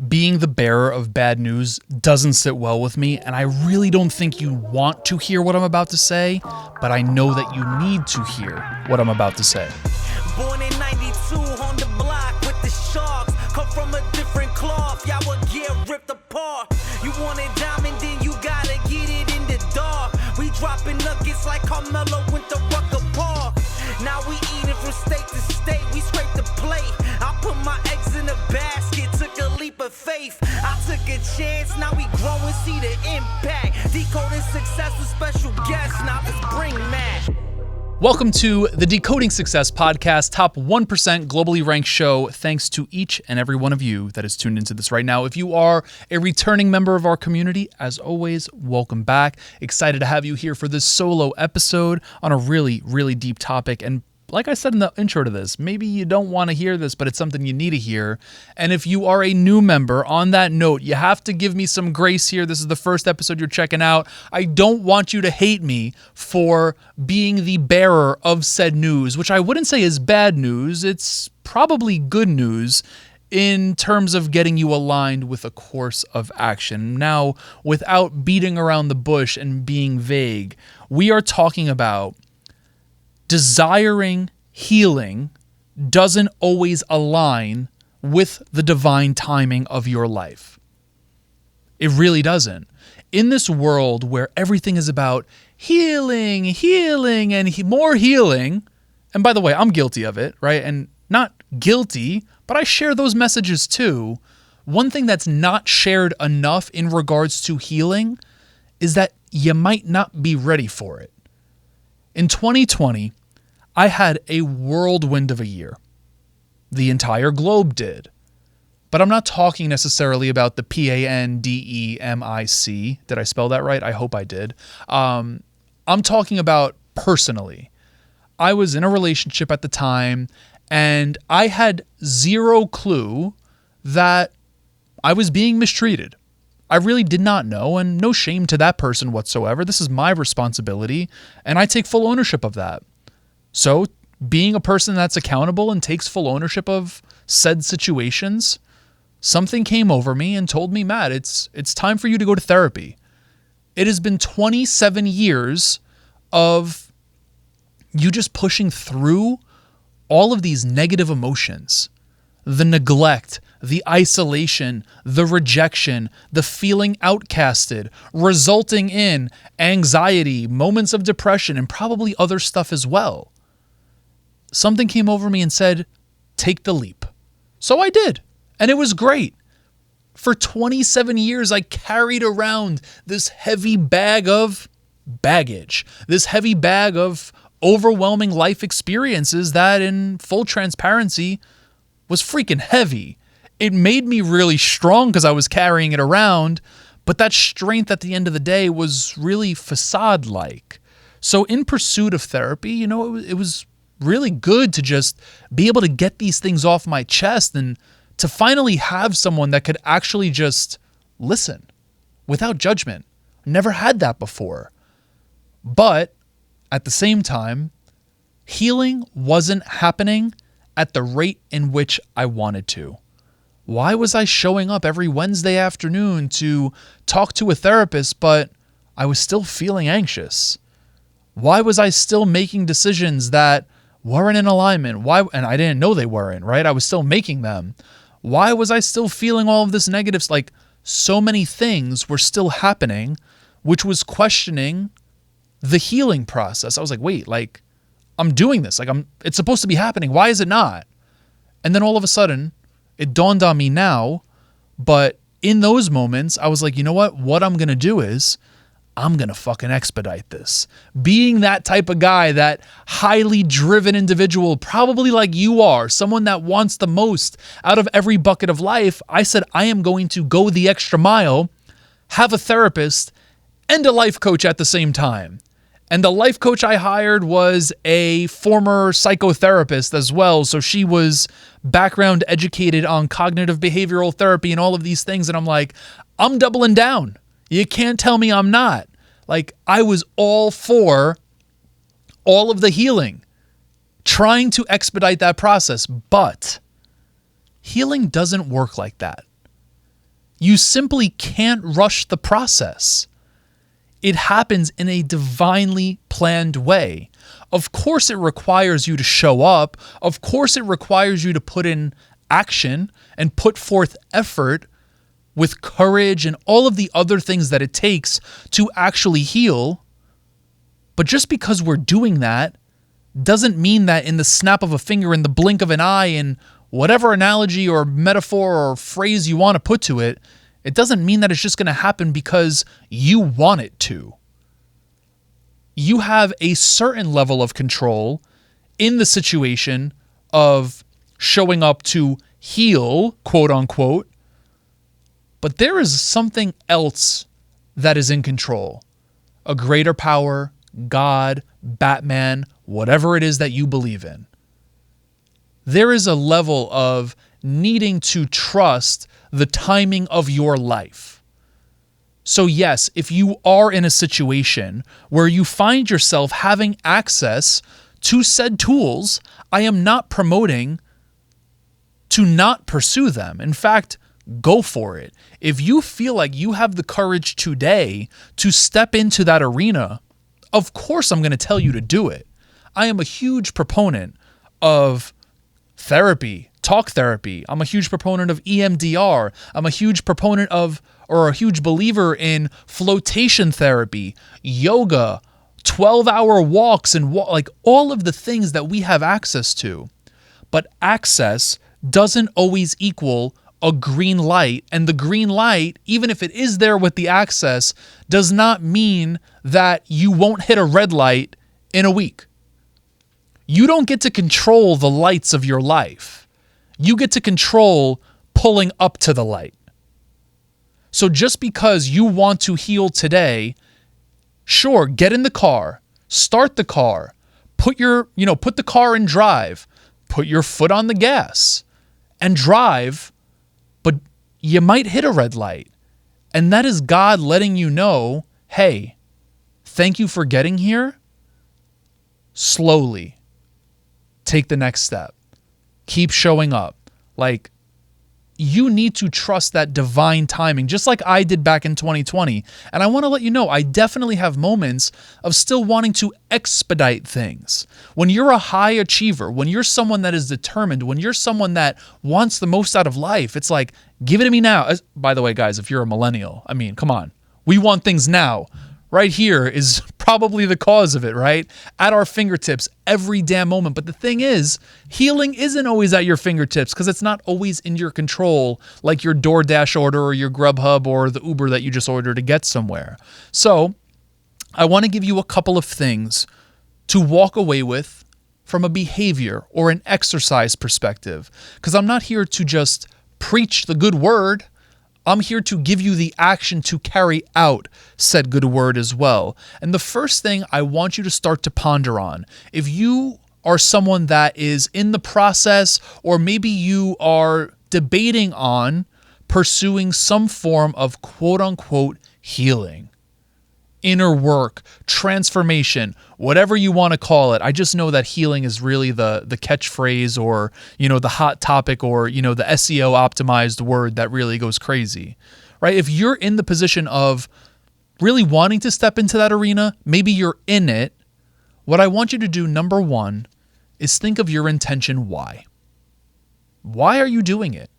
Being the bearer of bad news doesn't sit well with me, and I really don't think you want to hear what I'm about to say, but I know that you need to hear what I'm about to say. Born in 92 on the block with the Sharks. Come from a different cloth, y'all would get ripped apart. You want it diamond, then you gotta get it in the dark. We dropping nuggets like Carmelo went to Rucker Park. Now we eating from state to state, we scrape the plate. I put my eggs in a basket, took a leap of faith. I took a chance, now we grow and see the impact. Decoding Success with special guests, now let's bring Matt. Welcome to the Decoding Success Podcast, top 1% globally ranked show. Thanks to each and every one of you that is tuned into this right now. If you are a returning member of our community, as always, welcome back. Excited to have you here for this solo episode on a really, really deep topic. And like I said in the intro to this, maybe you don't want to hear this, but it's something you need to hear. And if you are a new member, on that note, you have to give me some grace here. This is the first episode you're checking out. I don't want you to hate me for being the bearer of said news, which I wouldn't say is bad news. It's probably good news in terms of getting you aligned with a course of action. Now, without beating around the bush and being vague, we are talking about desiring healing doesn't always align with the divine timing of your life. It really doesn't. In this world where everything is about healing, and more healing, and by the way, I'm guilty of it, right? And not guilty, but I share those messages too. One thing that's not shared enough in regards to healing is that you might not be ready for it. In 2020, I had a whirlwind of a year. The entire globe did. But I'm not talking necessarily about the pandemic. Did I spell that right? I hope I did. I'm talking about personally. I was in a relationship at the time, and I had zero clue that I was being mistreated. I really did not know, and no shame to that person whatsoever. This is my responsibility, and I take full ownership of that. So being a person that's accountable and takes full ownership of said situations, something came over me and told me, Matt, it's time for you to go to therapy. It has been 27 years of you just pushing through all of these negative emotions, the neglect, the isolation, the rejection, the feeling outcasted, resulting in anxiety, moments of depression, and probably other stuff as well. Something came over me and said, take the leap. So I did. And it was great. For 27 years, I carried around this heavy bag of baggage, this heavy bag of overwhelming life experiences that, in full transparency, was freaking heavy. It made me really strong because I was carrying it around, but that strength at the end of the day was really facade-like. So in pursuit of therapy, it was really good to just be able to get these things off my chest and to finally have someone that could actually just listen without judgment. Never had that before. But at the same time, healing wasn't happening at the rate in which I wanted to. Why was I showing up every Wednesday afternoon to talk to a therapist, but I was still feeling anxious? Why was I still making decisions that weren't in alignment? Why? And I didn't know they weren't, right? I was still making them. Why was I still feeling all of this negatives? Like, so many things were still happening, which was questioning the healing process. I was like, wait, I'm doing this. It's supposed to be happening. Why is it not? And then all of a sudden, it dawned on me now, but in those moments, I was like, you know what? What I'm going to do is I'm going to fucking expedite this. Being that type of guy, that highly driven individual, probably like you are, someone that wants the most out of every bucket of life, I said, I am going to go the extra mile, have a therapist and a life coach at the same time. And the life coach I hired was a former psychotherapist as well. So she was background educated on cognitive behavioral therapy and all of these things. And I'm like, I'm doubling down. You can't tell me I'm not. I was all for all of the healing, trying to expedite that process. But healing doesn't work like that. You simply can't rush the process. It happens in a divinely planned way. Of course, it requires you to show up. Of course, it requires you to put in action and put forth effort with courage and all of the other things that it takes to actually heal. But just because we're doing that doesn't mean that in the snap of a finger, in the blink of an eye, in whatever analogy or metaphor or phrase you want to put to it, it doesn't mean that it's just going to happen because you want it to. You have a certain level of control in the situation of showing up to heal, quote unquote, but there is something else that is in control. A greater power, God, Batman, whatever it is that you believe in. There is a level of needing to trust the timing of your life. So yes, if you are in a situation where you find yourself having access to said tools, I am not promoting to not pursue them. In fact, go for it. If you feel like you have the courage today to step into that arena, of course I'm going to tell you to do it. I am a huge proponent of therapy, talk therapy. I'm a huge proponent of EMDR. I'm a huge proponent of, or a huge believer in flotation therapy, yoga, 12-hour walks, and like all of the things that we have access to. But access doesn't always equal a green light. And the green light, even if it is there with the access, does not mean that you won't hit a red light in a week. You don't get to control the lights of your life. You get to control pulling up to the light. So just because you want to heal today, sure, get in the car, start the car, put the car in drive, put your foot on the gas and drive, but you might hit a red light. And that is God letting you know, hey, thank you for getting here. Slowly take the next step. Keep showing up. Like, you need to trust that divine timing, just like I did back in 2020. And I want to let you know, I definitely have moments of still wanting to expedite things. When you're a high achiever, when you're someone that is determined, when you're someone that wants the most out of life, it's like, give it to me now. By the way, guys, if you're a millennial, I mean, come on. We want things now. Right here is probably the cause of it, right? At our fingertips every damn moment. But the thing is, healing isn't always at your fingertips because it's not always in your control, like your DoorDash order or your Grubhub or the Uber that you just ordered to get somewhere. So I want to give you a couple of things to walk away with from a behavior or an exercise perspective, because I'm not here to just preach the good word. I'm here to give you the action to carry out said good word as well. And the first thing I want you to start to ponder on, if you are someone that is in the process, or maybe you are debating on pursuing some form of quote unquote healing, inner work, transformation, whatever you want to call it. I just know that healing is really the catchphrase or, the hot topic or, the SEO optimized word that really goes crazy, right? If you're in the position of really wanting to step into that arena, maybe you're in it. What I want you to do, number one, is think of your intention. Why? Why are you doing it?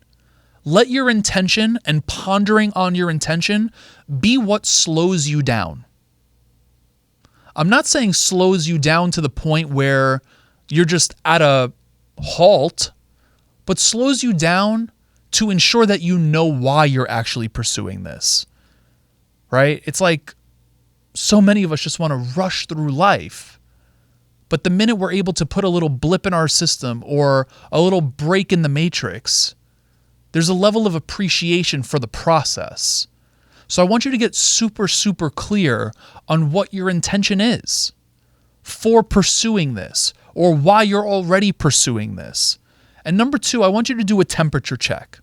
Let your intention and pondering on your intention be what slows you down. I'm not saying slows you down to the point where you're just at a halt, but slows you down to ensure that you know why you're actually pursuing this, right? It's like so many of us just want to rush through life, but the minute we're able to put a little blip in our system or a little break in the matrix, there's a level of appreciation for the process. So I want you to get super, super clear on what your intention is for pursuing this or why you're already pursuing this. And number two, I want you to do a temperature check.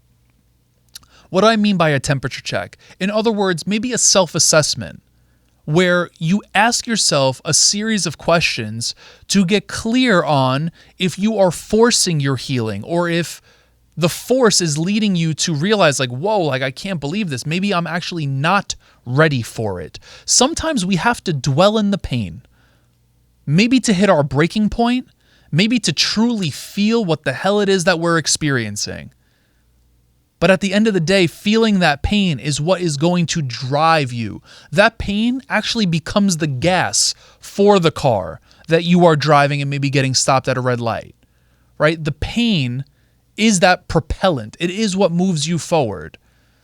What do I mean by a temperature check? In other words, maybe a self-assessment where you ask yourself a series of questions to get clear on if you are forcing your healing or if The force is leading you to realize like, whoa, like I can't believe this. Maybe I'm actually not ready for it. Sometimes we have to dwell in the pain. Maybe to hit our breaking point, maybe to truly feel what the hell it is that we're experiencing. But at the end of the day, feeling that pain is what is going to drive you. That pain actually becomes the gas for the car that you are driving and maybe getting stopped at a red light, right? The pain is that propellant. It is what moves you forward.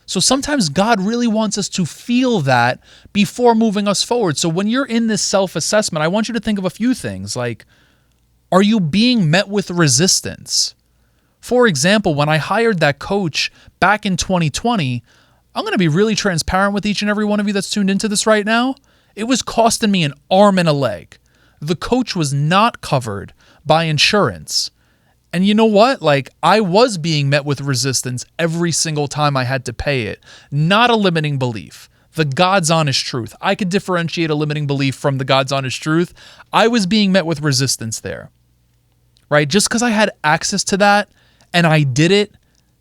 So sometimes God really wants us to feel that before moving us forward. So when you're in this self-assessment, I want you to think of a few things like, are you being met with resistance? For example, when I hired that coach back in 2020, I'm going to be really transparent with each and every one of you that's tuned into this right now. It was costing me an arm and a leg. The coach was not covered by insurance. And you know what? Like, I was being met with resistance every single time I had to pay it. Not a limiting belief. The God's honest truth. I could differentiate a limiting belief from the God's honest truth. I was being met with resistance there, right? Just because I had access to that and I did it,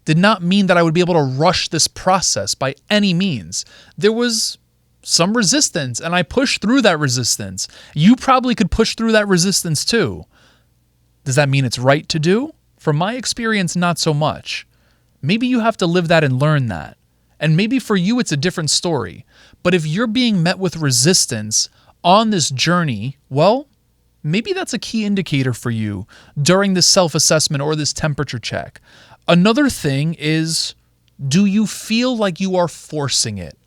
did not mean that I would be able to rush this process by any means. There was some resistance, and I pushed through that resistance. You probably could push through that resistance too. Does that mean it's right to do? From my experience, not so much. Maybe you have to live that and learn that. And maybe for you, it's a different story. But if you're being met with resistance on this journey, well, maybe that's a key indicator for you during this self-assessment or this temperature check. Another thing is, do you feel like you are forcing it?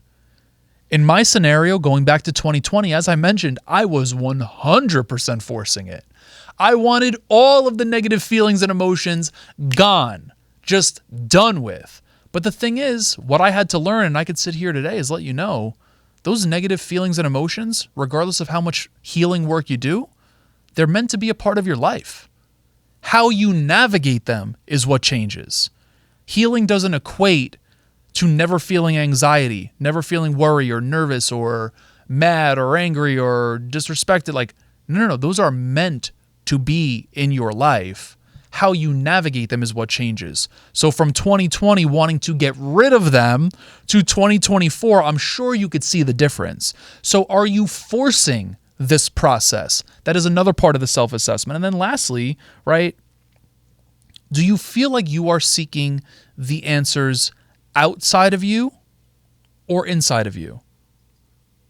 In my scenario, going back to 2020, as I mentioned, I was 100% forcing it. I wanted all of the negative feelings and emotions gone, just done with. But the thing is, what I had to learn, and I could sit here today, is let you know, those negative feelings and emotions, regardless of how much healing work you do, they're meant to be a part of your life. How you navigate them is what changes. Healing doesn't equate to never feeling anxiety, never feeling worry or nervous or mad or angry or disrespected. Like, no. Those are meant to be in your life. How you navigate them is what changes. So from 2020 wanting to get rid of them to 2024, I'm sure you could see the difference. So are you forcing this process? That is another part of the self-assessment. And then lastly, right, do you feel like you are seeking the answers outside of you or inside of you?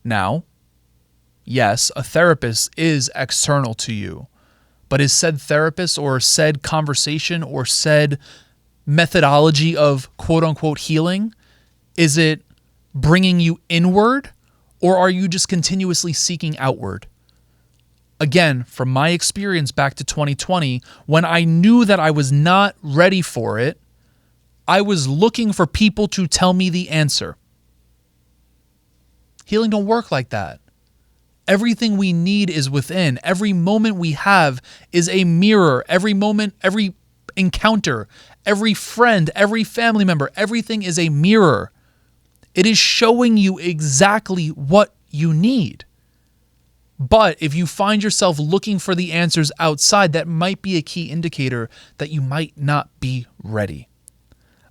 Now, yes, a therapist is external to you, but is said therapist or said conversation or said methodology of quote unquote healing, is it bringing you inward or are you just continuously seeking outward? Again, from my experience back to 2020, when I knew that I was not ready for it, I was looking for people to tell me the answer. Healing don't work like that. Everything we need is within. Every moment we have is a mirror. Every moment, every encounter, every friend, every family member, everything is a mirror. It is showing you exactly what you need. But if you find yourself looking for the answers outside, that might be a key indicator that you might not be ready.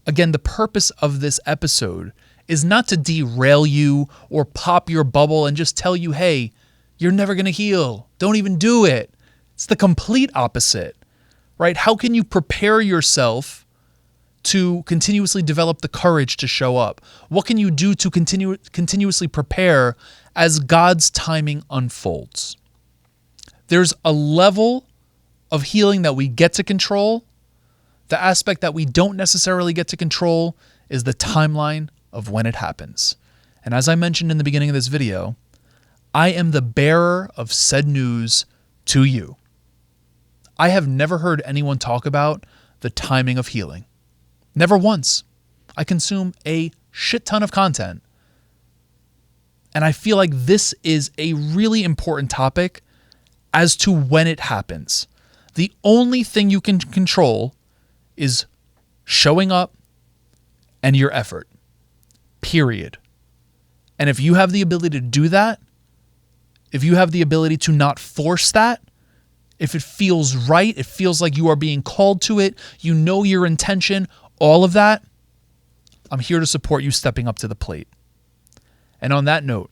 Again, the purpose of this episode is not to derail you or pop your bubble and just tell you, hey, you're never going to heal. Don't even do it. It's the complete opposite, right? How can you prepare yourself to continuously develop the courage to show up? What can you do to continuously prepare as God's timing unfolds? There's a level of healing that we get to control. The aspect that we don't necessarily get to control is the timeline of when it happens. And as I mentioned in the beginning of this video, I am the bearer of said news to you. I have never heard anyone talk about the timing of healing. Never once. I consume a shit ton of content. And I feel like this is a really important topic as to when it happens. The only thing you can control is showing up and your effort. Period. And if you have the ability to do that, if you have the ability to not force that, if it feels right, it feels like you are being called to it, you know your intention, all of that, I'm here to support you stepping up to the plate. And on that note,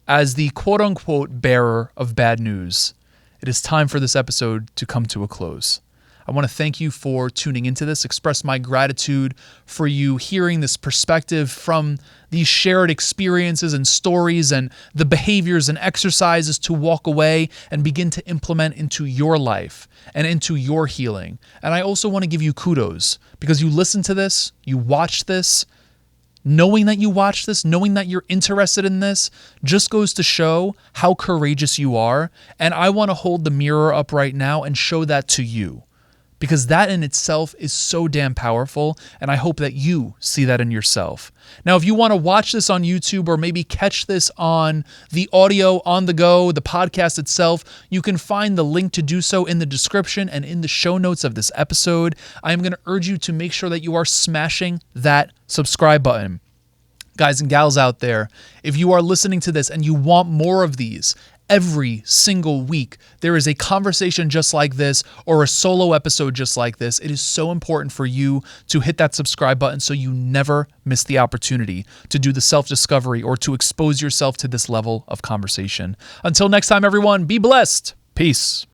as the quote unquote bearer of bad news, it is time for this episode to come to a close. I want to thank you for tuning into this, express my gratitude for you hearing this perspective from these shared experiences and stories and the behaviors and exercises to walk away and begin to implement into your life and into your healing. And I also want to give you kudos because you listened to this, you watched this. Knowing that you watch this, knowing that you're interested in this, just goes to show how courageous you are. And I want to hold the mirror up right now and show that to you, because that in itself is so damn powerful. And I hope that you see that in yourself. Now, if you want to watch this on YouTube or maybe catch this on the audio on the go, the podcast itself, you can find the link to do so in the description and in the show notes of this episode. I am going to urge you to make sure that you are smashing that subscribe button. Guys and gals out there, if you are listening to this and you want more of these, every single week, there is a conversation just like this or a solo episode just like this. It is so important for you to hit that subscribe button so you never miss the opportunity to do the self-discovery or to expose yourself to this level of conversation. Until next time, everyone, be blessed. Peace.